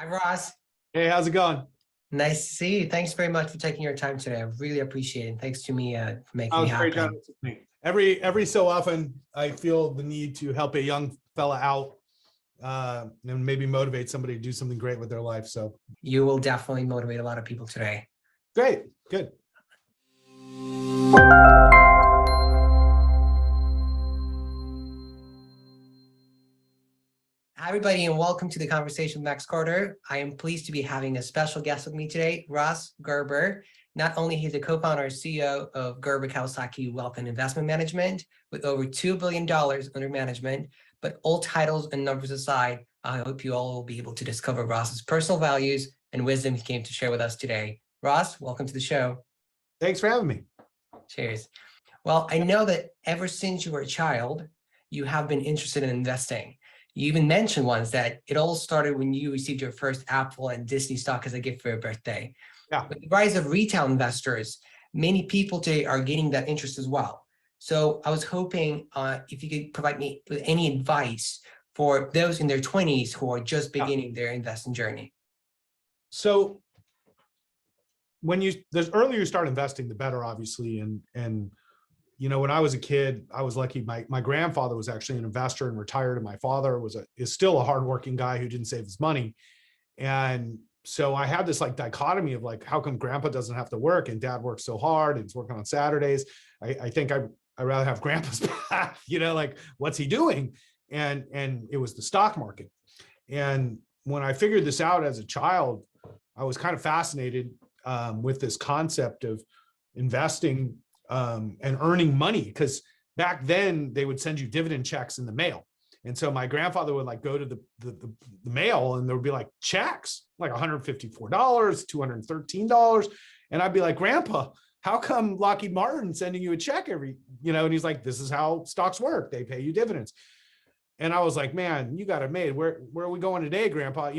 Hi, Ross. Hey, how's it going? Nice to see you. Thanks very much for taking your time today. I really appreciate it. Thanks to me for making Oh, me it's great happy. chatting with me. Every so often, I feel the need to help a young fella out and maybe motivate somebody to do something great with their life. So You will definitely motivate a lot of people today. great, good. Hi, everybody, and welcome to the Conversation with Max Carter. I am pleased to be having a special guest with me today, Ross Gerber. Not only he's the co-founder and CEO of Gerber Kawasaki Wealth and Investment Management with over $2 billion under management, but all titles and numbers aside, I hope you all will be able to discover Ross's personal values and wisdom he came to share with us today. Ross, welcome to the show. Thanks for having me. Cheers. Well, I know that ever since you were a child, you have been interested in investing. You even mentioned once that it all started when you received your first Apple and Disney stock as a gift for your birthday. Yeah. With the rise of retail investors, many people today are gaining that interest as well. So I was hoping if you could provide me with any advice for those in their 20s who are just beginning their investing journey. So the earlier you start investing, the better, obviously. And when I was a kid, I was lucky. My grandfather was actually an investor and retired, and my father is still a hardworking guy who didn't save his money. And so I had this dichotomy of how come grandpa doesn't have to work and dad works so hard and he's working on Saturdays. I think I'd rather have grandpa's path, what's he doing? And it was the stock market. And when I figured this out as a child, I was kind of fascinated with this concept of investing and earning money, because back then they would send you dividend checks in the mail. And so my grandfather would go to the mail, and there would be checks, $154, $213. And I'd be like, Grandpa, how come Lockheed Martin sending you a check every, and he's like, this is how stocks work. They pay you dividends. And I was like, man, you got it made. Where are we going today, Grandpa?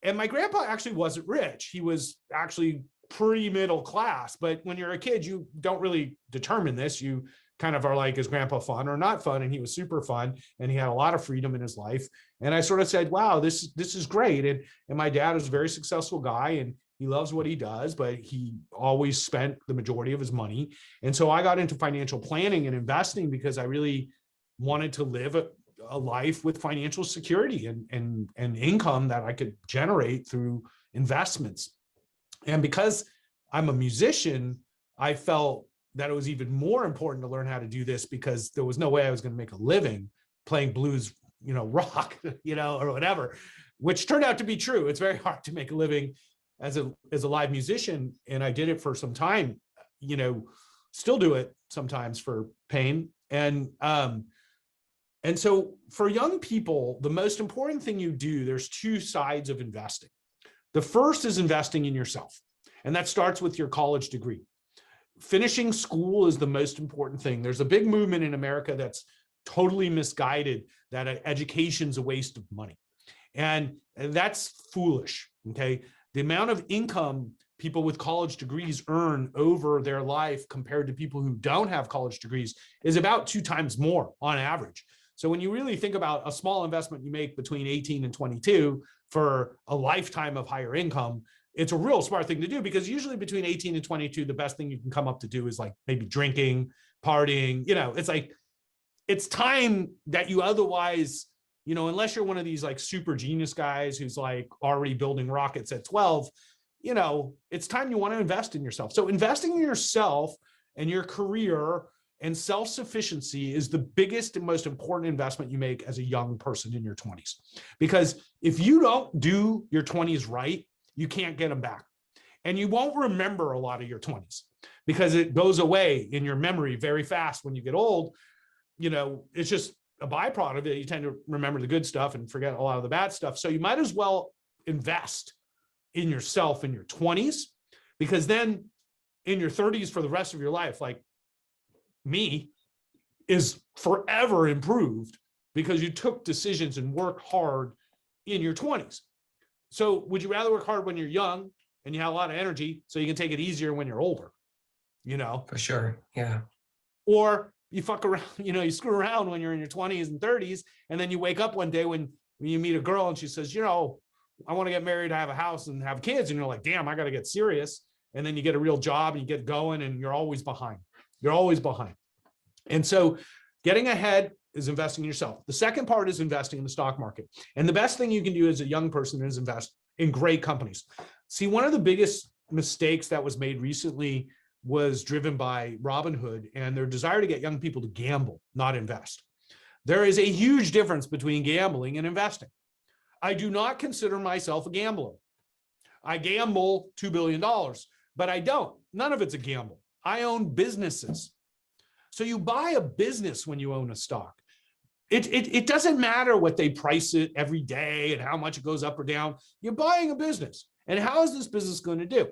And my grandpa actually wasn't rich. He was actually pretty middle class. But when you're a kid, you don't really determine this. You kind of are like, is grandpa fun or not fun? And he was super fun, and he had a lot of freedom in his life. And I sort of said, wow, this is great. And my dad is a very successful guy, and he loves what he does, but he always spent the majority of his money. And so I got into financial planning and investing because I really wanted to live a life with financial security and income that I could generate through investments. And because I'm a musician, I felt that it was even more important to learn how to do this, because there was no way I was going to make a living playing blues, rock, or whatever, which turned out to be true. It's very hard to make a living as a live musician. And I did it for some time, still do it sometimes for pain. And so for young people, the most important thing you do, there's two sides of investing. The first is investing in yourself, and that starts with your college degree. Finishing school is the most important thing. There's a big movement in America that's totally misguided that education's a waste of money. And that's foolish, okay? The amount of income people with college degrees earn over their life compared to people who don't have college degrees is about 2 times more on average. So when you really think about a small investment you make between 18 and 22 for a lifetime of higher income, it's a real smart thing to do, because usually between 18 and 22, the best thing you can come up to do is maybe drinking, partying, it's time that you otherwise, unless you're one of these super genius guys who's already building rockets at 12, it's time you want to invest in yourself. So investing in yourself and your career and self-sufficiency is the biggest and most important investment you make as a young person in your 20s. Because if you don't do your 20s right, you can't get them back. And you won't remember a lot of your 20s, because it goes away in your memory very fast when you get old. It's just a byproduct of it. You tend to remember the good stuff and forget a lot of the bad stuff. So you might as well invest in yourself in your 20s, because then in your 30s for the rest of your life, me, is forever improved because you took decisions and worked hard in your 20s. So would you rather work hard when you're young and you have a lot of energy so you can take it easier when you're older? For sure. Yeah. Or you fuck around, you screw around when you're in your 20s and 30s, and then you wake up one day when you meet a girl and she says, I want to get married, have a house and have kids. And you're like, damn, I got to get serious. And then you get a real job and you get going and you're always behind. You're always behind. And so getting ahead is investing in yourself. The second part is investing in the stock market. And the best thing you can do as a young person is invest in great companies. See, one of the biggest mistakes that was made recently was driven by Robinhood and their desire to get young people to gamble, not invest. There is a huge difference between gambling and investing. I do not consider myself a gambler. I gamble $2 billion, but I don't. None of it's a gamble. I own businesses. So you buy a business when you own a stock. It doesn't matter what they price it every day and how much it goes up or down. You're buying a business. And how is this business going to do?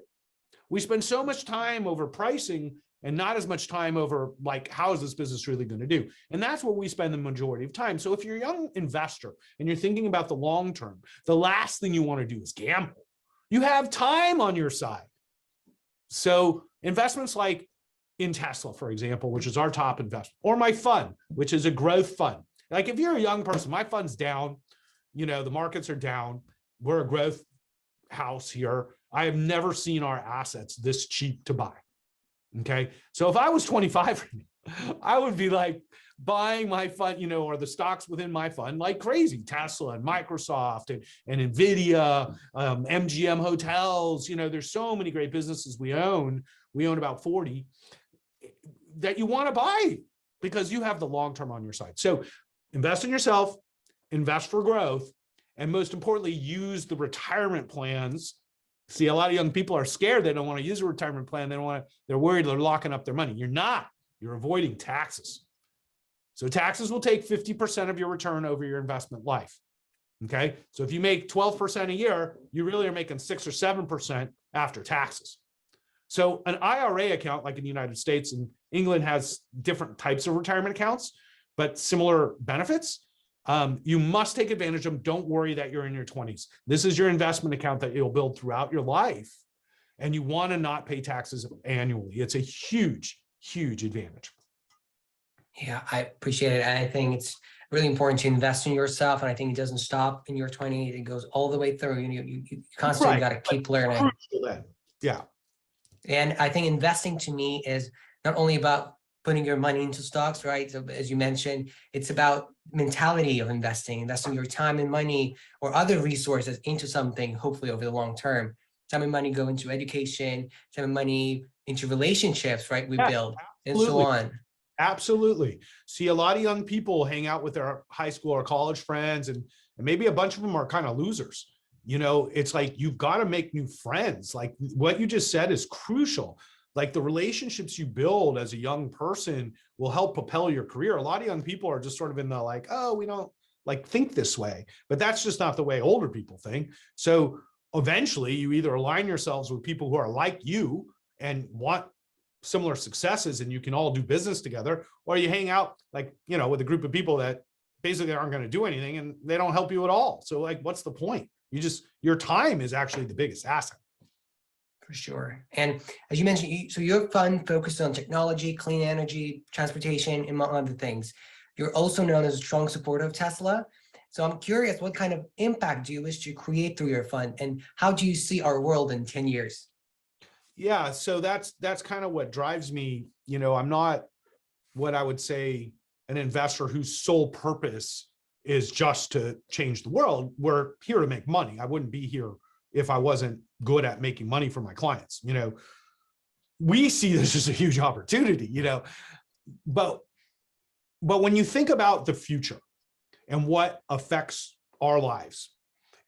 We spend so much time over pricing and not as much time over like, how is this business really going to do? And that's where we spend the majority of time. So if you're a young investor and you're thinking about the long term, the last thing you want to do is gamble. You have time on your side. So investments like in Tesla, for example, which is our top investment, or my fund, which is a growth fund. Like if you're a young person, my fund's down, you know, the markets are down. We're a growth house here. I have never seen our assets this cheap to buy. Okay. So if I was 25, I would be like buying my fund, you know, or the stocks within my fund like crazy. Tesla and Microsoft and Nvidia, MGM hotels, you know, there's so many great businesses we own. We own about 40 that you want to buy because you have the long-term on your side. So invest in yourself, invest for growth, and most importantly, use the retirement plans. See, a lot of young people are scared. They don't want to use a retirement plan. They don't want to, they're worried they're locking up their money. You're not. You're avoiding taxes. So taxes will take 50% of your return over your investment life. Okay. So if you make 12% a year, you really are making 6 or 7% after taxes. So an IRA account, like in the United States and England, has different types of retirement accounts, but similar benefits. You must take advantage of them. Don't worry that you're in your 20s. This is your investment account that you'll build throughout your life. And you want to not pay taxes annually. It's a huge, huge advantage. Yeah, I appreciate it. I think it's really important to invest in yourself. And I think it doesn't stop in your 20s. It goes all the way through. You constantly got to keep learning. Yeah. And I think investing to me is not only about putting your money into stocks, right? So as you mentioned, it's about mentality of investing your time and money or other resources into something, hopefully over the long term. Time and money go into education, time and money into relationships, right? We build and so on. Absolutely. See, a lot of young people hang out with their high school or college friends, and maybe a bunch of them are kind of losers. You know, it's like, you've got to make new friends. Like what you just said is crucial. Like the relationships you build as a young person will help propel your career. A lot of young people are just sort of in the like, oh, we don't like think this way, but that's just not the way older people think. So eventually you either align yourselves with people who are like you and want similar successes and you can all do business together, or you hang out like, you know, with a group of people that basically aren't going to do anything and they don't help you at all. So like, what's the point? Your time is actually the biggest asset. For sure. And as you mentioned, so your fund focused on technology, clean energy, transportation, among other things. You're also known as a strong supporter of Tesla. So I'm curious, what kind of impact do you wish to create through your fund? And how do you see our world in 10 years? Yeah, so that's kind of what drives me. You know, I'm not what I would say an investor whose sole purpose is just to change the world. We're here to make money. I wouldn't be here if I wasn't good at making money for my clients. You know, we see this as a huge opportunity, you know, but when you think about the future and what affects our lives,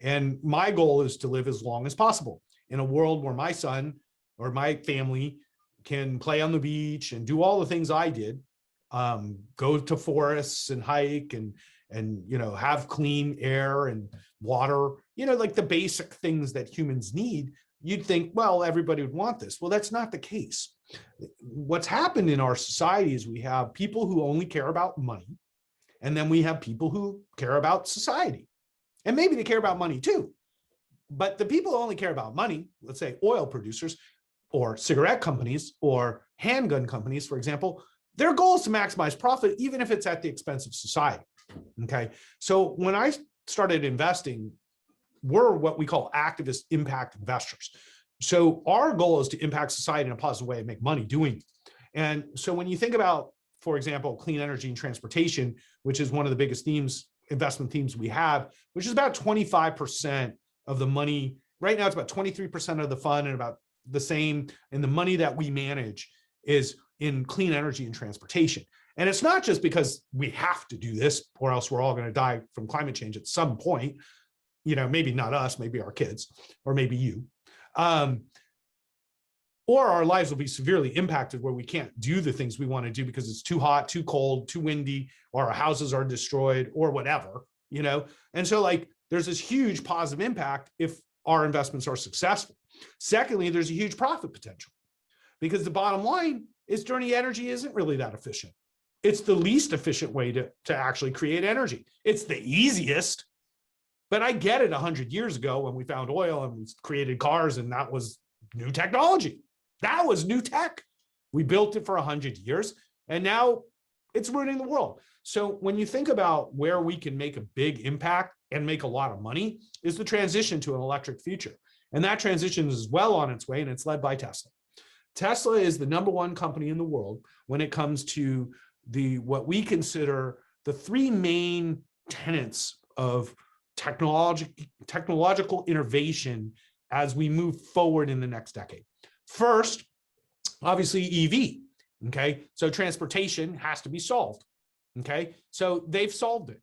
and my goal is to live as long as possible in a world where my son or my family can play on the beach and do all the things I did, go to forests and hike and, you know, have clean air and water, you know, like the basic things that humans need. You'd think, well, everybody would want this. Well, that's not the case. What's happened in our society is we have people who only care about money, and then we have people who care about society. And maybe they care about money too. But the people who only care about money, let's say oil producers or cigarette companies or handgun companies, for example, their goal is to maximize profit, even if it's at the expense of society. Okay. So when I started investing we're what we call activist impact investors. So our goal is to impact society in a positive way and make money doing it. And so when you think about, for example, clean energy and transportation, which is one of the biggest themes, investment themes we have, which is about 25% of the money. Right now, it's about 23% of the fund, and about the same in the money that we manage is in clean energy and transportation. And it's not just because we have to do this or else we're all going to die from climate change at some point. Maybe not us, maybe our kids, or maybe you. Or our lives will be severely impacted where we can't do the things we want to do because it's too hot, too cold, too windy, or our houses are destroyed or whatever, And so there's this huge positive impact if our investments are successful. Secondly, there's a huge profit potential because the bottom line is dirty energy isn't really that efficient. It's the least efficient way to actually create energy. It's the easiest, but I get it 100 years ago when we found oil and we created cars, and that was new technology. That was new tech. We built it for 100 years, and now it's ruining the world. So when you think about where we can make a big impact and make a lot of money, is the transition to an electric future. And that transition is well on its way, and it's led by Tesla. Tesla is the #1 company in the world when it comes to what we consider the 3 main tenets of technological innovation as we move forward in the next decade. First, obviously EV, okay? So transportation has to be solved, okay? So they've solved it.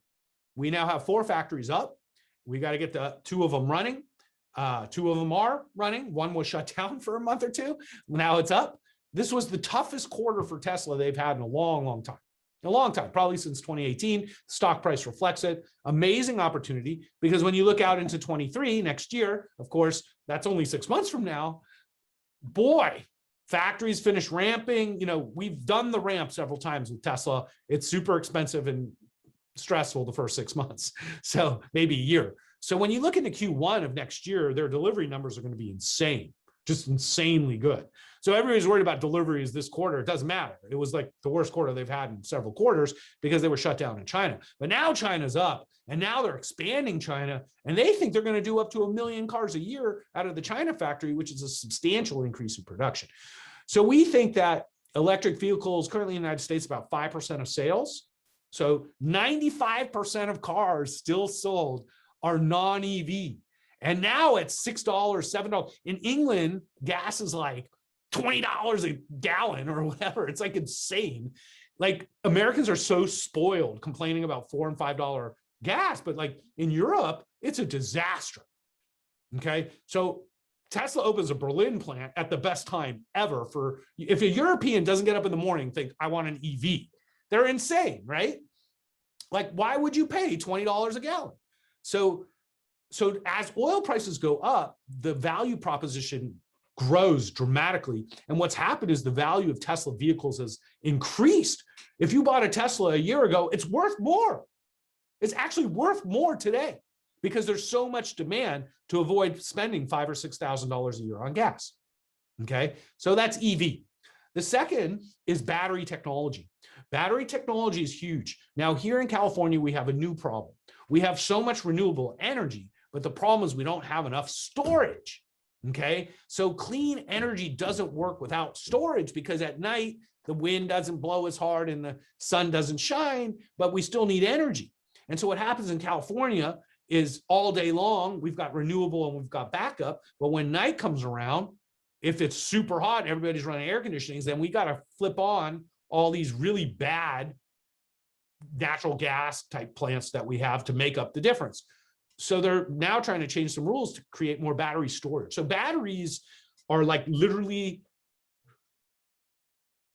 We now have 4 factories up. We got to get the 2 of them running. 2 of them are running. 1 was shut down for a month or 2. Now it's up. This was the toughest quarter for Tesla they've had in a long, long time. A long time, probably since 2018. Stock price reflects it. Amazing opportunity, because when you look out into 23 next year, of course, that's only 6 months from now. Boy, factories finish ramping. We've done the ramp several times with Tesla. It's super expensive and stressful the first 6 months, so maybe a year. So when you look into Q1 of next year, their delivery numbers are going to be insane, just insanely good. So everybody's worried about deliveries this quarter. It doesn't matter. It was like the worst quarter they've had in several quarters because they were shut down in China. But now China's up, and now they're expanding China, and they think they're going to do up to 1 million cars a year out of the China factory, which is a substantial increase in production. So we think that electric vehicles currently in the United States, about 5% of sales. So 95% of cars still sold are non-EV. And now it's $6, $7. In England, gas is like $20 a gallon or whatever. It's like insane. Like Americans are so spoiled complaining about $4 and $5 gas, but like in Europe, it's a disaster. Okay. So Tesla opens a Berlin plant at the best time ever for, if a European doesn't get up in the morning and think, I want an EV, they're insane, right? Like, why would you pay $20 a gallon? So as oil prices go up, the value proposition grows dramatically. And what's happened is the value of Tesla vehicles has increased. If you bought a Tesla a year ago, it's worth more. It's actually worth more today because there's so much demand to avoid spending $5,000 or $6,000 a year on gas. Okay, so that's EV. The second is battery technology. Battery technology is huge. Now, here in California, we have a new problem. We have so much renewable energy, but the problem is we don't have enough storage. Okay, so clean energy doesn't work without storage because at night, the wind doesn't blow as hard and the sun doesn't shine, but we still need energy. And so what happens in California is all day long, we've got renewable and we've got backup. But when night comes around, if it's super hot and everybody's running air conditionings, then we got to flip on all these really bad natural gas type plants that we have to make up the difference. So they're now trying to change some rules to create more battery storage. So batteries are like literally,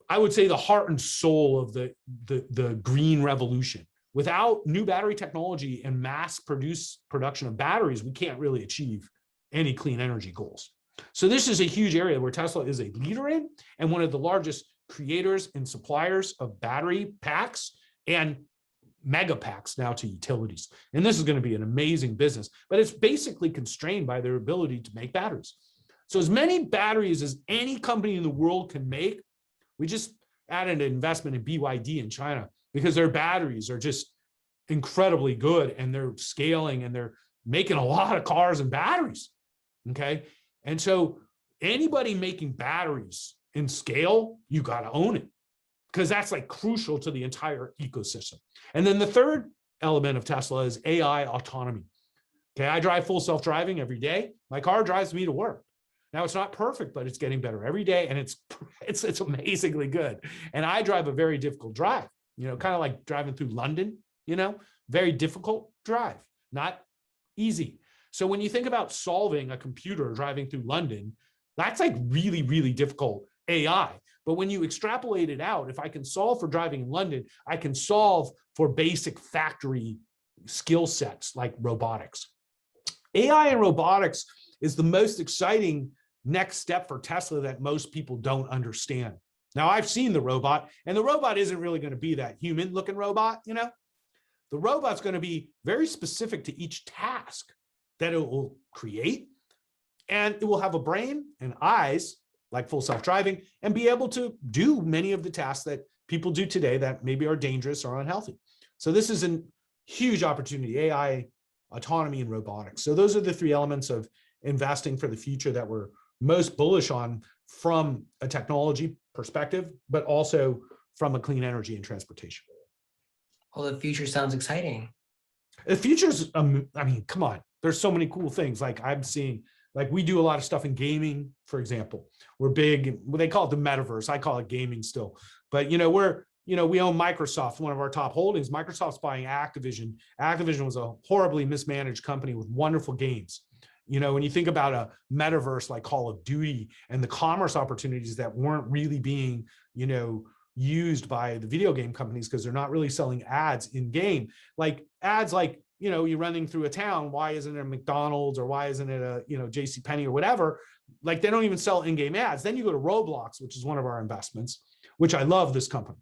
I would say, the heart and soul of the green revolution. Without new battery technology and mass production of batteries, we can't really achieve any clean energy goals. So this is a huge area where Tesla is a leader in and one of the largest creators and suppliers of battery packs and mega packs now to utilities. And this is going to be an amazing business, but it's basically constrained by their ability to make batteries. So as many batteries as any company in the world can make, we just added an investment in BYD in China because their batteries are just incredibly good and they're scaling and they're making a lot of cars and batteries. Okay. And so anybody making batteries in scale, you got to own it, because that's like crucial to the entire ecosystem. And then the third element of Tesla is AI autonomy. Okay. I drive full self-driving every day. My car drives me to work. Now it's not perfect, but it's getting better every day. And it's amazingly good. And I drive a very difficult drive, kind of like driving through London, very difficult drive, not easy. So when you think about solving a computer driving through London, that's like really, really difficult AI. But when you extrapolate it out, if I can solve for driving in London, I can solve for basic factory skill sets like robotics. AI and robotics is the most exciting next step for Tesla that most people don't understand. Now, I've seen the robot, and the robot isn't really going to be that human looking robot, The robot's going to be very specific to each task that it will create. And it will have a brain and eyes like full self-driving and be able to do many of the tasks that people do today that maybe are dangerous or unhealthy. So this is a huge opportunity, AI, autonomy, and robotics. So those are the three elements of investing for the future that we're most bullish on from a technology perspective, but also from a clean energy and transportation. Well, the future sounds exciting. The future's, I mean, come on. There's so many cool things. Like I'm seeing, like we do a lot of stuff in gaming, for example. We're big, they call it the metaverse. I call it gaming still. But, we own Microsoft, one of our top holdings. Microsoft's buying Activision. Activision was a horribly mismanaged company with wonderful games. When you think about a metaverse like Call of Duty and the commerce opportunities that weren't really being, used by the video game companies because they're not really selling ads in game, like ads like, you're running through a town. Why isn't it a McDonald's or why isn't it a, JCPenney or whatever? Like they don't even sell in-game ads. Then you go to Roblox, which is one of our investments, which I love this company.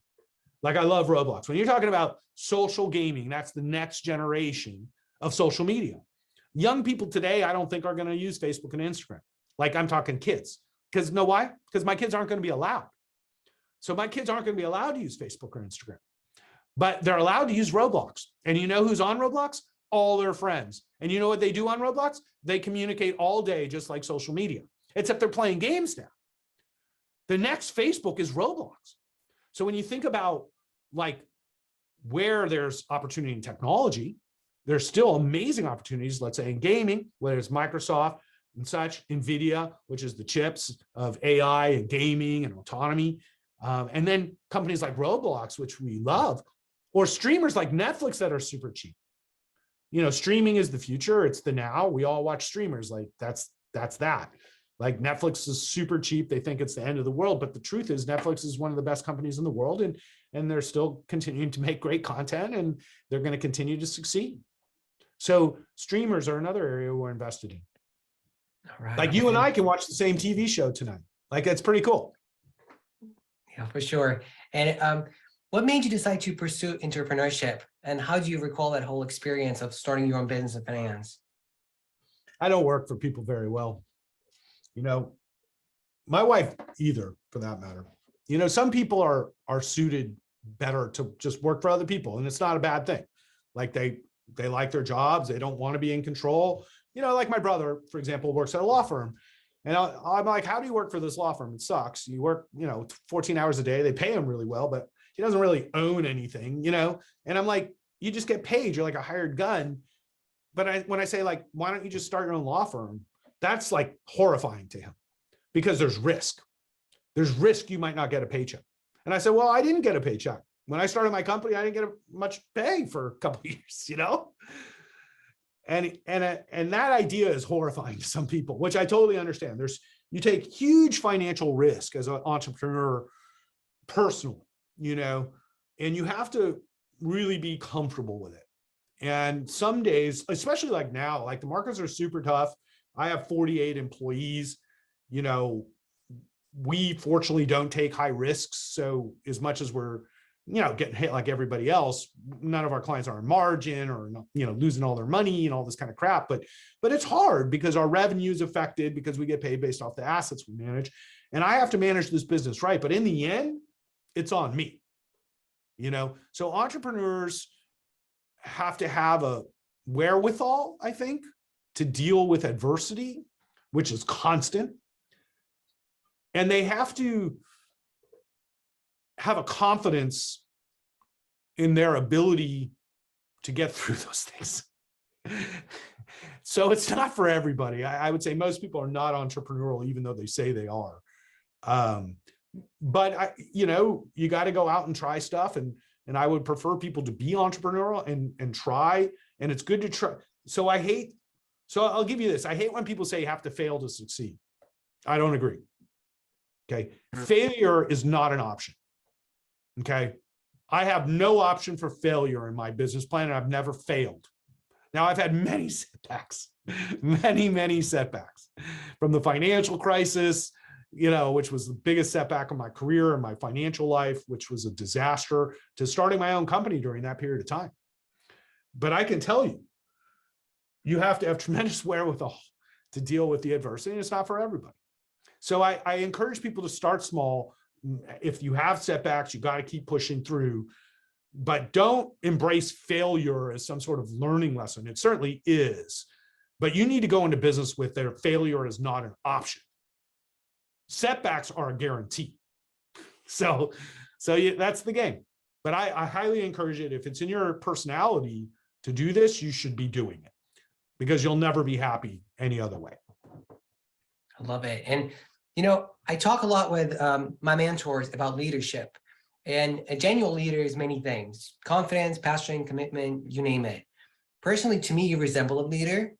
Like I love Roblox. When you're talking about social gaming, that's the next generation of social media. Young people today, I don't think are going to use Facebook and Instagram. Like I'm talking kids. Because know why? Because my kids aren't going to be allowed. So my kids aren't going to be allowed to use Facebook or Instagram. But they're allowed to use Roblox. And you know who's on Roblox? All their friends. And you know what they do on Roblox? They communicate all day, just like social media, except they're playing games now. The next Facebook is Roblox. So when you think about like where there's opportunity in technology, there's still amazing opportunities, let's say in gaming, whether it's Microsoft and such, NVIDIA, which is the chips of AI and gaming and autonomy. And then companies like Roblox, which we love, or streamers like Netflix that are super cheap. Streaming is the future. It's the now. We all watch streamers. Like that's that. Like Netflix is super cheap. They think it's the end of the world. But the truth is Netflix is one of the best companies in the world. And they're still continuing to make great content and they're going to continue to succeed. So streamers are another area we're invested in. All right. Like you and I can watch the same TV show tonight. Like it's pretty cool. Yeah, for sure. And what made you decide to pursue entrepreneurship? And how do you recall that whole experience of starting your own business in finance? I don't work for people very well. My wife either, for that matter. Some people are suited better to just work for other people, and it's not a bad thing. Like they like their jobs. They don't want to be in control. Like my brother, for example, works at a law firm. And I'm like, how do you work for this law firm? It sucks. You work, 14 hours a day. They pay him really well, but he doesn't really own anything, And I'm like, you just get paid. You're like a hired gun. But when I say like, why don't you just start your own law firm? That's like horrifying to him because there's risk. There's risk you might not get a paycheck. And I said, well, I didn't get a paycheck. When I started my company, I didn't get much pay for a couple of years, And that idea is horrifying to some people, which I totally understand. You take huge financial risk as an entrepreneur personally, and you have to really be comfortable with it. And some days, especially like now, like the markets are super tough. I have 48 employees. We fortunately don't take high risks. So as much as we're getting hit like everybody else, none of our clients are in margin or, losing all their money and all this kind of crap. But it's hard because our revenue is affected because we get paid based off the assets we manage. And I have to manage this business right. But in the end, it's on me, So entrepreneurs have to have a wherewithal, I think, to deal with adversity, which is constant. And they have to have a confidence in their ability to get through those things. So it's not for everybody. I would say most people are not entrepreneurial, even though they say they are. But you got to go out and try stuff. And I would prefer people to be entrepreneurial and try. And it's good to try. So I'll give you this. I hate when people say you have to fail to succeed. I don't agree. Okay. Failure is not an option. Okay. I have no option for failure in my business plan, and I've never failed. Now, I've had many setbacks, many setbacks, from the financial crisis, which was the biggest setback of my career and my financial life, which was a disaster, to starting my own company during that period of time. But I can tell you, you have to have tremendous wherewithal to deal with the adversity, and it's not for everybody. So I encourage people to start small. If you have setbacks, you got to keep pushing through, but don't embrace failure as some sort of learning lesson. It certainly is, but you need to go into business with their failure is not an option. Setbacks are a guarantee. So that's the game. But I highly encourage it. If it's in your personality to do this, you should be doing it, because you'll never be happy any other way. I love it. And, I talk a lot with my mentors about leadership, and a genuine leader is many things: confidence, passion, commitment, you name it. Personally, to me, you resemble a leader.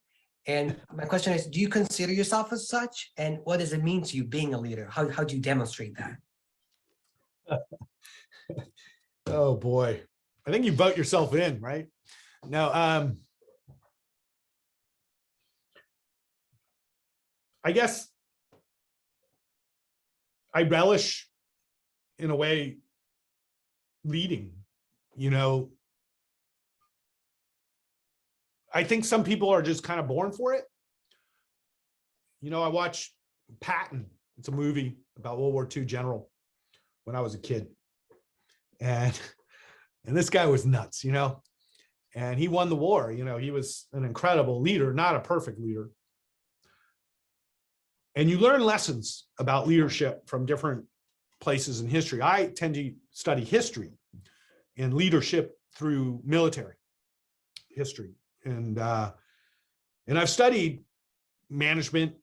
And my question is, do you consider yourself as such? And what does it mean to you being a leader? How do you demonstrate that? Oh boy. I think you vote yourself in, right? No, I guess I relish, in a way, leading. I think some people are just kind of born for it. I watched Patton. It's a movie about World War II general when I was a kid. And this guy was nuts, and he won the war. He was an incredible leader, not a perfect leader. And you learn lessons about leadership from different places in history. I tend to study history and leadership through military history. And I've studied management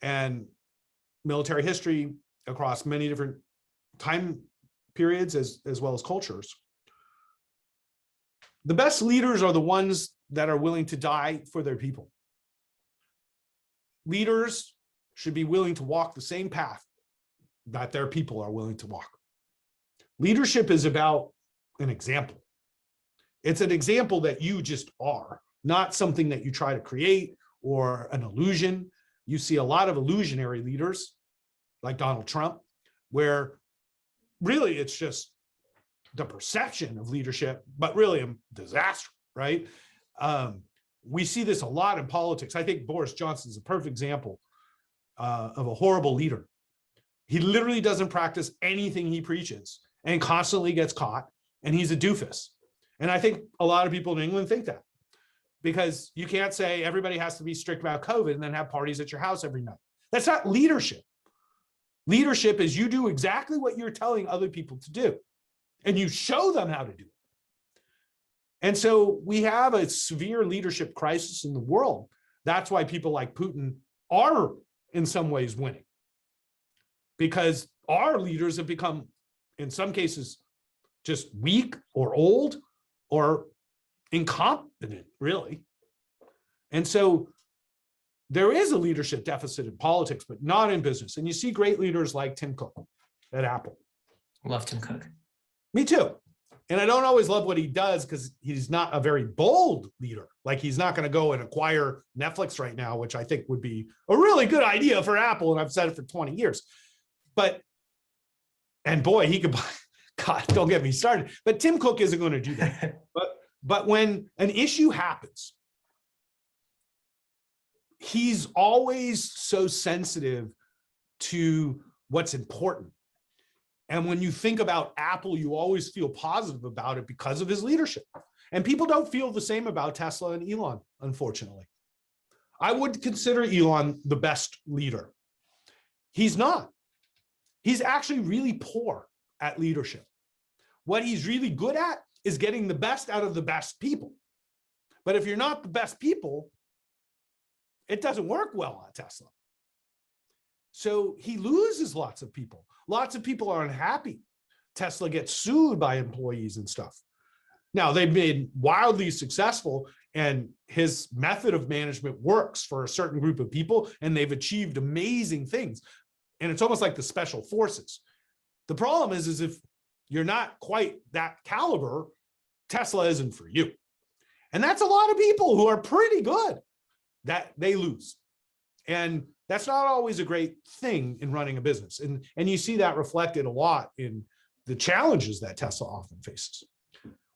and military history across many different time periods as well as cultures. The best leaders are the ones that are willing to die for their people. Leaders should be willing to walk the same path that their people are willing to walk. Leadership is about an example. It's an example that you just are, not something that you try to create or an illusion. You see a lot of illusionary leaders like Donald Trump, where really it's just the perception of leadership, but really a disaster, right? We see this a lot in politics. I think Boris Johnson is a perfect example of a horrible leader. He literally doesn't practice anything he preaches and constantly gets caught, and he's a doofus. And I think a lot of people in England think that, because you can't say everybody has to be strict about COVID and then have parties at your house every night. That's not leadership. Leadership is you do exactly what you're telling other people to do, and you show them how to do it. And so we have a severe leadership crisis in the world. That's why people like Putin are in some ways winning, because our leaders have become, in some cases, just weak or old or incompetent, really. And so there is a leadership deficit in politics, but not in business. And you see great leaders like Tim Cook at Apple. Love Tim Cook. Me too. And I don't always love what he does because he's not a very bold leader. Like, he's not going to go and acquire Netflix right now, which I think would be a really good idea for Apple. And I've said it for 20 years. And boy, he could buy, God, don't get me started. But Tim Cook isn't going to do that. But when an issue happens, he's always so sensitive to what's important. And when you think about Apple, you always feel positive about it because of his leadership. And people don't feel the same about Tesla and Elon, unfortunately. I would consider Elon the best leader. He's not. He's actually really poor at leadership. What he's really good at is getting the best out of the best people. But if you're not the best people, it doesn't work well at Tesla. So he loses lots of people. Lots of people are unhappy. Tesla gets sued by employees and stuff. Now, they've been wildly successful, and his method of management works for a certain group of people, and they've achieved amazing things. And it's almost like the special forces. The problem is if you're not quite that caliber, Tesla isn't for you. And that's a lot of people who are pretty good that they lose. And that's not always a great thing in running a business. And you see that reflected a lot in the challenges that Tesla often faces,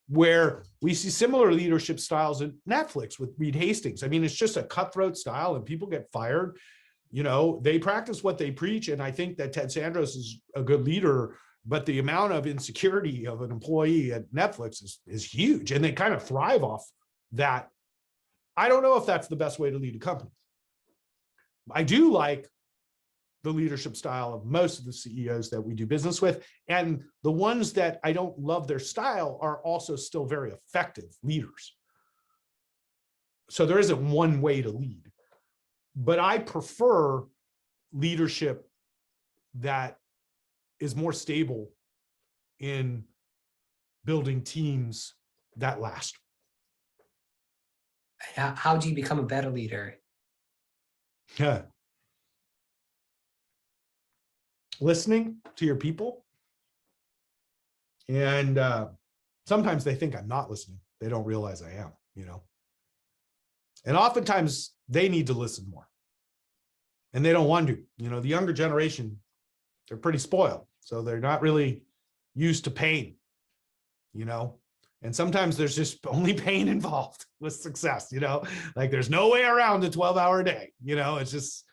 where we see similar leadership styles in Netflix with Reed Hastings. I mean, it's just a cutthroat style and people get fired. You know, they practice what they preach. And I think that Ted Sandros is a good leader, but the amount of insecurity of an employee at Netflix is huge. And they kind of thrive off that. I don't know if that's the best way to lead a company. I do like the leadership style of most of the CEOs that we do business with. And the ones that I don't love their style are also still very effective leaders. So there isn't one way to lead. But I prefer leadership that is more stable in building teams that last. How do you become a better leader? Yeah. Listening to your people. And sometimes they think I'm not listening. They don't realize I am, you know. And oftentimes they need to listen more. And they don't want to. You know, the younger generation, they're pretty spoiled. So they're not really used to pain, you know. And sometimes there's just only pain involved with success, you know, like there's no way around a 12-hour day, you know, it's just,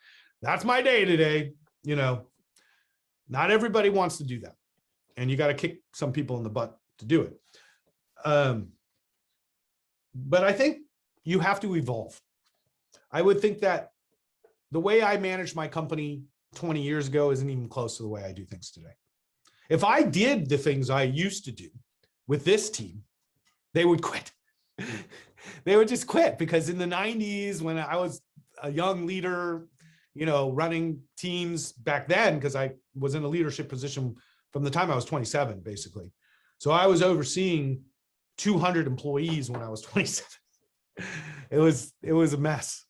that's my day today, you know. Not everybody wants to do that. And you got to kick some people in the butt to do it. But I think you have to evolve. I would think that the way I managed my company 20 years ago isn't even close to the way I do things today. If I did the things I used to do with this team, they would quit. They would just quit, because in the 90s, when I was a young leader, you know, running teams back then, because I was in a leadership position from the time I was 27, basically. So I was overseeing 200 employees when I was 27. It was a mess.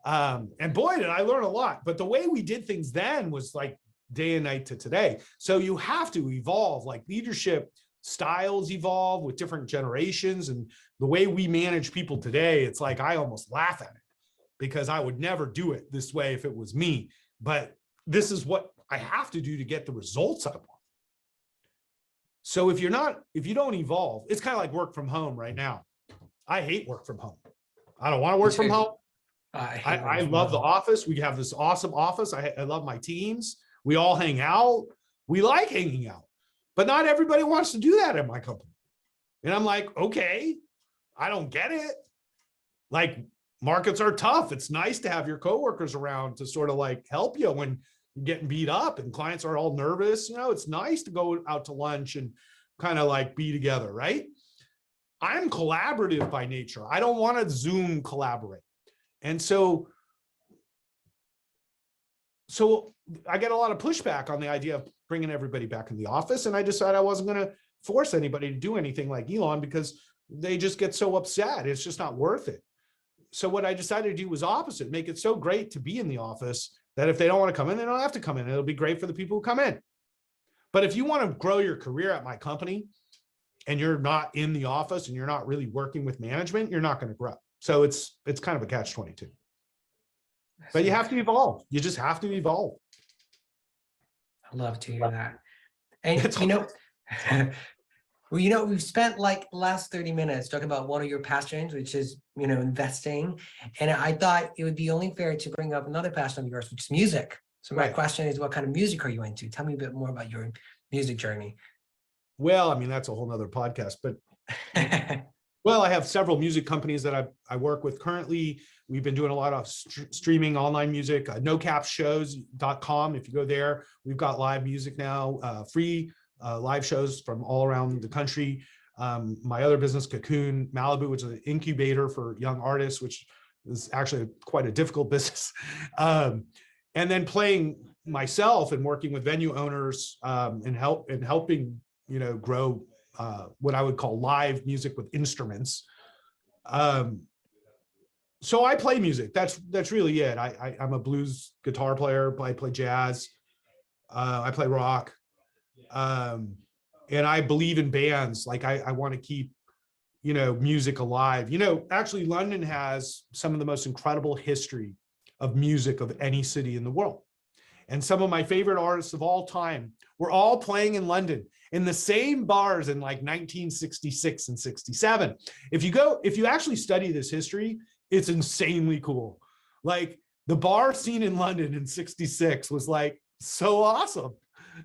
And boy, did I learn a lot. But the way we did things then was like day and night to today. So you have to evolve, like leadership styles evolve with different generations. And the way we manage people today, it's like I almost laugh at it, because I would never do it this way if it was me. But this is what I have to do to get the results I want. So if you don't evolve, it's kind of like work from home right now. I hate work from home. I don't want to work from home. I love the office. We have this awesome office. I love my teams. We all hang out. We like hanging out. But not everybody wants to do that in my company. And I'm like, okay, I don't get it. Like, markets are tough. It's nice to have your coworkers around to sort of like help you when you're getting beat up and clients are all nervous. You know, it's nice to go out to lunch and kind of like be together, right? I'm collaborative by nature. I don't want to Zoom collaborate. And so I get a lot of pushback on the idea of bringing everybody back in the office. And I decided I wasn't going to force anybody to do anything like Elon, because they just get so upset. It's just not worth it. So what I decided to do was opposite, make it so great to be in the office that if they don't want to come in, they don't have to come in. It'll be great for the people who come in. But if you want to grow your career at my company and you're not in the office and you're not really working with management, you're not going to grow. So it's kind of a catch-22. But you have to evolve. You just have to evolve. I love to hear that. And you know, well, you know, we've spent like the last 30 minutes talking about one of your passions, which is, you know, investing. And I thought it would be only fair to bring up another passion of yours, which is music. So my question is, what kind of music are you into? Tell me a bit more about your music journey. Well, I mean, that's a whole nother podcast, but Well, I have several music companies that I work with currently. We've been doing a lot of streaming online music, nocapshows.com. If you go there, we've got live music now, free live shows from all around the country. My other business, Cocoon Malibu, which is an incubator for young artists, which is actually quite a difficult business. And then playing myself and working with venue owners and helping, grow what I would call live music with instruments. So I play music. That's really it. I'm a blues guitar player. I play jazz. I play rock. And I believe in bands. Like I want to keep, music alive. Actually, London has some of the most incredible history of music of any city in the world. And some of my favorite artists of all time were all playing in London in the same bars in like 1966 and 67. If you actually study this history, it's insanely cool. Like the bar scene in London in 66 was like so awesome.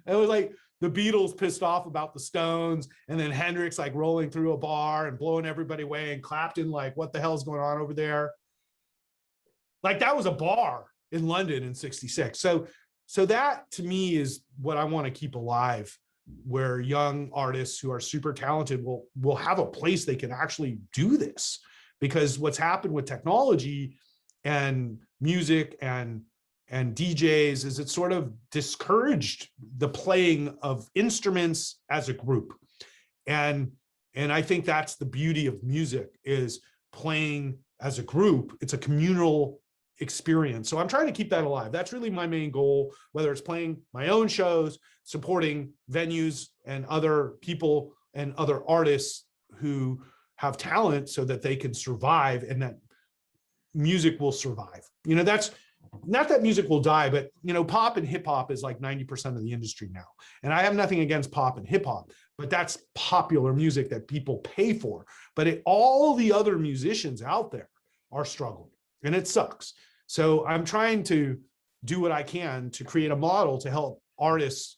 It was like the Beatles pissed off about the Stones, and then Hendrix like rolling through a bar and blowing everybody away, and Clapton like, what the hell's going on over there? Like that was a bar in London in 66. So that to me is what I want to keep alive, where young artists who are super talented will have a place they can actually do this. Because what's happened with technology and music and DJs is it sort of discouraged the playing of instruments as a group. And I think that's the beauty of music, is playing as a group. It's a communal experience. So I'm trying to keep that alive. That's really my main goal, whether it's playing my own shows, supporting venues and other people and other artists who have talent so that they can survive and that music will survive. That's not that music will die, but pop and hip hop is like 90% of the industry now. And I have nothing against pop and hip hop, but that's popular music that people pay for. But all the other musicians out there are struggling, and it sucks. So I'm trying to do what I can to create a model to help artists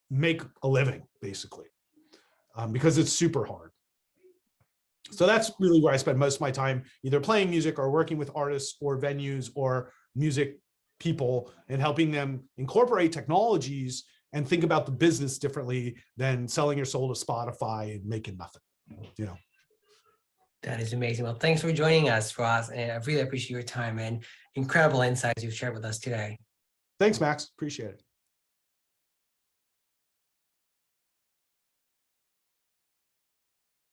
make a living, basically, because it's super hard. So that's really where I spend most of my time, either playing music or working with artists or venues or music people, and helping them incorporate technologies and think about the business differently than selling your soul to Spotify and making nothing. That is amazing. Well, thanks for joining us, Ross, and I really appreciate your time and incredible insights you've shared with us today. Thanks, Max. Appreciate it.